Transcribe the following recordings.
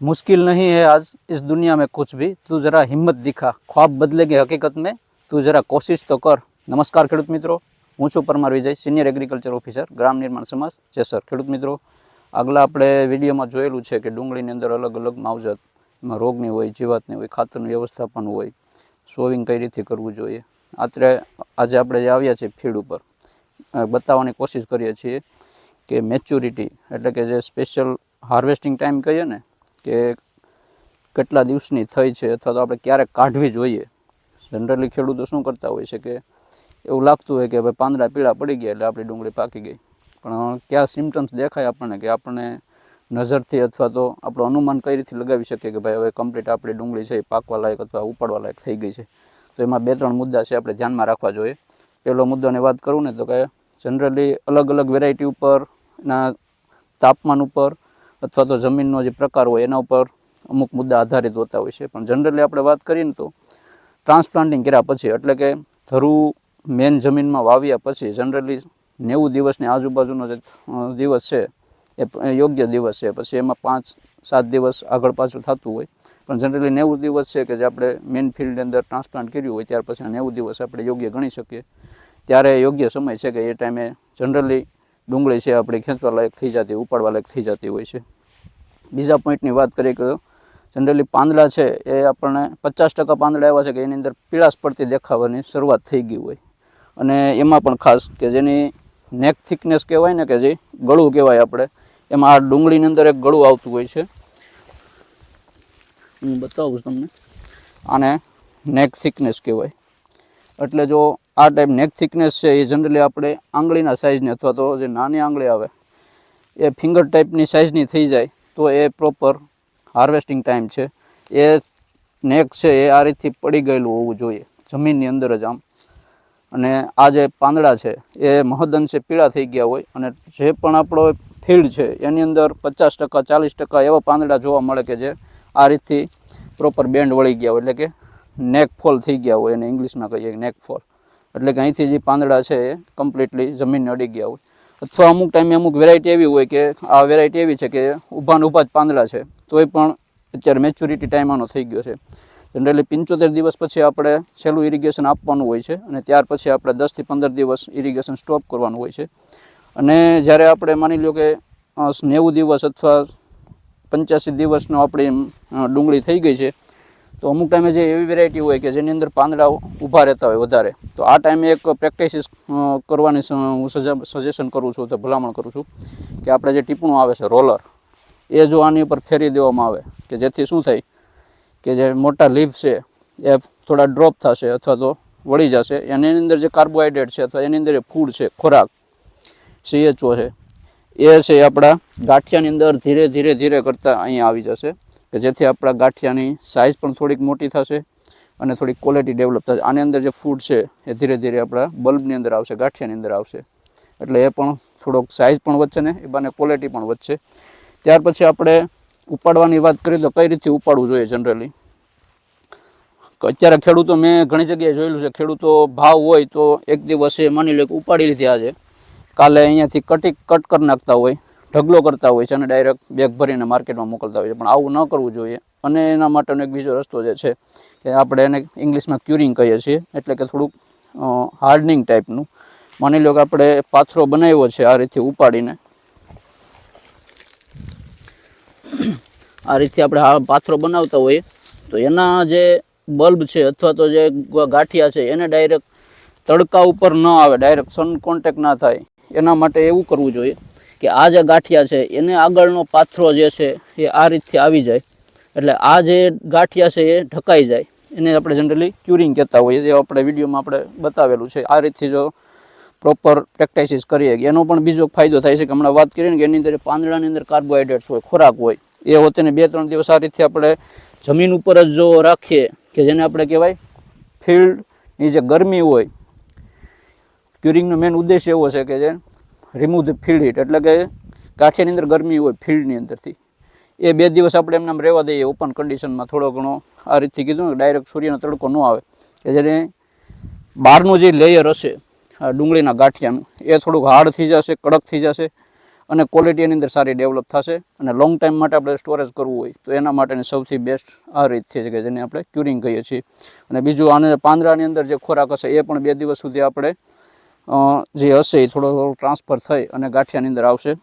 मुश्किल नहीं है आज इस दुनिया में कुछ भी, तू जरा हिम्मत दिखा, ख्वाब बदलेंगे हकीकत में, તું જરા કોશિશ તો કર. નમસ્કાર ખેડૂત મિત્રો, હું છું પરમાર વિજય, સિનિયર એગ્રીકલ્ચર ઓફિસર, ગ્રામ નિર્માણ સમાજ જેસર. ખેડૂત મિત્રો, આગલા આપણે વિડીયોમાં જોયેલું છે કે ડુંગળીની અંદર અલગ અલગ માવજત, એમાં રોગની હોય, જીવાતની હોય, ખાતરનું વ્યવસ્થાપન હોય, સોવિંગ કઈ રીતે કરવું જોઈએ. આજે આપણે જે આવ્યા છીએ ફીલ્ડ ઉપર બતાવવાની કોશિશ કરીએ છીએ કે મેચ્યોરિટી એટલે કે જે સ્પેશિયલ હાર્વેસ્ટિંગ ટાઈમ કહીએ ને, કે કેટલા દિવસની થઈ છે અથવા તો આપણે ક્યારેક કાઢવી જોઈએ. જનરલી ખેડૂતો શું કરતા હોય છે કે એવું લાગતું હોય કે ભાઈ પાંદડા પીળા પડી ગયા એટલે આપણી ડુંગળી પાકી ગઈ, પણ કયા સિમ્ટમ્સ દેખાય આપણને કે આપણને નજરથી અથવા તો આપણું અનુમાન કઈ રીતે લગાવી શકીએ કે ભાઈ હવે કમ્પ્લીટ આપણી ડુંગળી છે એ પાકવા લાયક અથવા ઉપાડવા લાયક થઈ ગઈ છે. તો એમાં 2-3 મુદ્દા છે આપણે ધ્યાનમાં રાખવા જોઈએ. પહેલો મુદ્દાની વાત કરું ને તો કે જનરલી અલગ અલગ વેરાયટી ઉપર, એના તાપમાન ઉપર અથવા તો જમીનનો જે પ્રકાર હોય એના ઉપર અમુક મુદ્દા આધારિત હોતા હોય છે. પણ જનરલી આપણે વાત કરીએ ને તો ટ્રાન્સપ્લાન્ટિંગ કર્યા પછી એટલે કે ધરું મેન જમીનમાં વાવ્યા પછી જનરલી 90 દિવસની આજુબાજુનો જે દિવસ છે એ યોગ્ય દિવસ છે. પછી એમાં 5-7 દિવસ આગળ પાછું થતું હોય, પણ જનરલી 90 દિવસ છે કે જે આપણે મેન ફિલ્ડની અંદર ટ્રાન્સપ્લાન્ટ કર્યું હોય ત્યાર પછી 90 દિવસ આપણે યોગ્ય ગણી શકીએ. ત્યારે યોગ્ય સમય છે કે એ ટાઈમે જનરલી ડુંગળી છે આપણી ખેંચવા લાયક થઈ જતી, ઉપાડવા લાયક થઈ જતી હોય છે. બીજા પોઈન્ટની વાત કરીએ કે જનરલી પાંદડા છે એ આપણને 50% પાંદડા એવા છે કે એની અંદર પીળાશ પડતી દેખાવાની શરૂઆત થઈ ગઈ હોય, અને એમાં પણ ખાસ કે જેની નેક થિકનેસ કહેવાય ને, કે જે ગળું કહેવાય આપણે, એમાં આ ડુંગળીની અંદર એક ગળું આવતું હોય છે. હું બતાવું તમને, આને નેક થિકનેસ કહેવાય. એટલે જો આ ટાઈપ નેક થિકનેસ છે એ જનરલી આપણે આંગળીના સાઇઝની અથવા તો જે નાની આંગળી આવે એ ફિંગર ટાઈપની સાઇઝની થઈ જાય તો એ પ્રોપર હાર્વેસ્ટિંગ ટાઈમ છે. એ નેક છે એ આ રીતથી પડી ગયેલું હોવું જોઈએ જમીનની અંદર જ આમ. અને આ જે પાંદડા છે એ મહદઅંશે પીળા થઈ ગયા હોય, અને જે પણ આપણો ફિલ્ડ છે એની અંદર 50% 40% એવા પાંદડા જોવા મળે કે જે આ રીતથી પ્રોપર બેન્ડ વળી ગયા હોય, એટલે કે નેક ફોલ થઈ ગયા હોય. એને ઇંગ્લિશમાં કહીએ નેક ફોલ, એટલે કે અહીંથી જે પાંદડા છે એ કમ્પ્લીટલી જમીનને અડી ગયા હોય. અથવા અમુક ટાઈમે અમુક વેરાયટી એવી હોય કે આ વેરાયટી એવી છે કે ઊભાને ઊભા જ પાંદડા છે, તોય પણ અત્યારે મેચ્યોરિટી ટાઈમ આનો થઈ ગયો છે. જનરલી 75 દિવસ પછી આપણે છેલ્લું ઇરિગેશન આપવાનું હોય છે, અને ત્યાર પછી આપણે 10 થી 15 દિવસ ઇરિગેશન સ્ટોપ કરવાનું હોય છે. અને જ્યારે આપણે માની લો કે 90 દિવસ અથવા 85 દિવસનો આપણી ડુંગળી થઈ ગઈ છે, તો અમુક ટાઈમે જે એવી વેરાયટી હોય કે જેની અંદર પાંદડા ઊભા રહેતા હોય વધારે, તો આ ટાઈમે એક પ્રેક્ટિસ કરવાની હું સજેશન કરું છું, તો ભલામણ કરું છું કે આપણે જે ટીપણું આવે છે રોલર, એ જો આની ઉપર ફેરવી દેવામાં આવે કે જેથી શું થાય કે જે મોટા લીફ છે એ થોડા ડ્રોપ થશે અથવા તો વળી જશે. એની અંદર જે કાર્બોહાઈડ્રેટ છે અથવા એની અંદર જે ફૂડ છે, ખોરાક CHO છે, એ છે આપણા ગાંઠિયાની અંદર ધીરે ધીરે કરતાં અહીંયા આવી જશે, કે જેથી આપણા ગાંઠિયાની સાઇઝ પણ થોડીક મોટી થશે અને થોડીક ક્વોલિટી ડેવલપ થશે. આની અંદર જે ફૂડ છે એ ધીરે ધીરે આપણા બલ્બની અંદર આવશે, ગાંઠિયાની અંદર આવશે, એટલે એ પણ થોડોક સાઇઝ પણ વધશે ને એ બાને ક્વોલિટી પણ વધશે. ત્યાર પછી આપણે ઉપાડવાની વાત કરીએ તો કઈ રીતે ઉપાડવું જોઈએ. જનરલી અત્યારે ખેડૂતો, મેં ઘણી જગ્યાએ જોયેલું છે, ખેડૂતો ભાવ હોય તો એક દિવસે માની લો કે ઉપાડી લીધી આજે, કાલે અહીંયાથી કટ કરી નાખતા હોય, ઢગલો કરતા હોય છે અને ડાયરેક્ટ બેગ ભરીને માર્કેટમાં મોકલતા હોય છે. પણ આવું ન કરવું જોઈએ. અને એના માટેનો એક બીજો રસ્તો જે છે કે આપણે એને ઇંગ્લિશમાં ક્યુરિંગ કહીએ છીએ, એટલે કે થોડુંક હાર્ડનિંગ ટાઈપનું. માની લો કે આપણે પાથરો બનાવ્યો છે આ રીતે ઉપાડીને, આ રીતે આપણે પાથરો બનાવતા હોઈએ તો એના જે બલ્બ છે અથવા તો જે ગાંઠિયા છે એને ડાયરેક્ટ તડકા ઉપર ન આવે, ડાયરેક્ટ સન કોન્ટેક્ટ ના થાય, એના માટે એવું કરવું જોઈએ કે આ જે ગાંઠિયા છે એને આગળનો પાથરો જે છે એ આ રીતથી આવી જાય, એટલે આ જે ગાંઠિયા છે એ ઢકાઈ જાય. એને આપણે જનરલી ક્યુરિંગ કહેતા હોઈએ, જે આપણે વિડીયોમાં આપણે બતાવેલું છે. આ રીતથી જો પ્રોપર પ્રેક્ટિસ કરીએ, એનો પણ બીજો ફાયદો થાય છે કે હમણાં વાત કરીએ ને કે એની અંદર પાંદડાની અંદર કાર્બોહાઈડ્રેટ્સ હોય, ખોરાક હોય, એ હોતેને 2-3 દિવસ આ રીતે આપણે જમીન ઉપર જ જો રાખીએ, કે જેને આપણે કહેવાય ફિલ્ડની જે ગરમી હોય, ક્યુરિંગનો મેઇન ઉદ્દેશ એવો છે કે જે રિમૂવ ધ ફિલ્ડ હીટ, એટલે કે ગાંઠિયાની અંદર ગરમી હોય ફિલ્ડની અંદરથી, એ 2 દિવસ આપણે એમને રહેવા દઈએ ઓપન કન્ડિશનમાં. થોડો ઘણો આ રીતથી કીધું ને ડાયરેક્ટ સૂર્યનો તડકો ન આવે, કે જેને બહારનું જે લેયર હશે આ ડુંગળીના ગાંઠિયાનું એ થોડુંક હાર્ડ થઈ જશે, કડક થઈ જશે, અને ક્વોલિટી એની અંદર સારી ડેવલપ થશે. અને લોંગ ટાઈમ માટે આપણે સ્ટોરેજ કરવું હોય તો એના માટેની સૌથી બેસ્ટ આ રીત છે કે જેને આપણે ક્યુરિંગ કહીએ છીએ. અને બીજું આને પાંદડાની અંદર જે ખોરાક હશે એ પણ 2 દિવસ સુધી આપણે જે હશે એ થોડો ટ્રાન્સફર થઈ અને ગાંઠિયાની અંદર આવશે.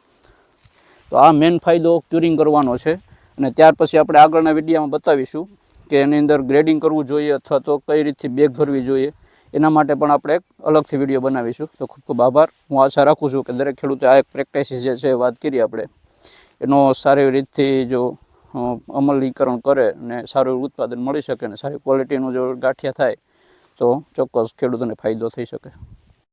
તો આ મેઇન ફાયદો ક્યુરિંગ કરવાનો છે. અને ત્યાર પછી આપણે આગળના વિડીયોમાં બતાવીશું કે એની અંદર ગ્રેડિંગ કરવું જોઈએ અથવા તો કઈ રીતથી બેગ ભરવી જોઈએ. એના માટે પણ આપણે એક અલગથી વિડીયો બનાવીશું. તો ખૂબ ખૂબ આભાર. હું આશા રાખું છું કે દરેક ખેડૂતે આ એક પ્રેક્ટિસ જે છે વાત કરી આપણે એનો સારી રીતથી જો અમલીકરણ કરે અને સારું ઉત્પાદન મળી શકે અને સારી ક્વોલિટીનું જો ગાંઠિયા થાય તો ચોક્કસ ખેડૂતોને ફાયદો થઈ શકે.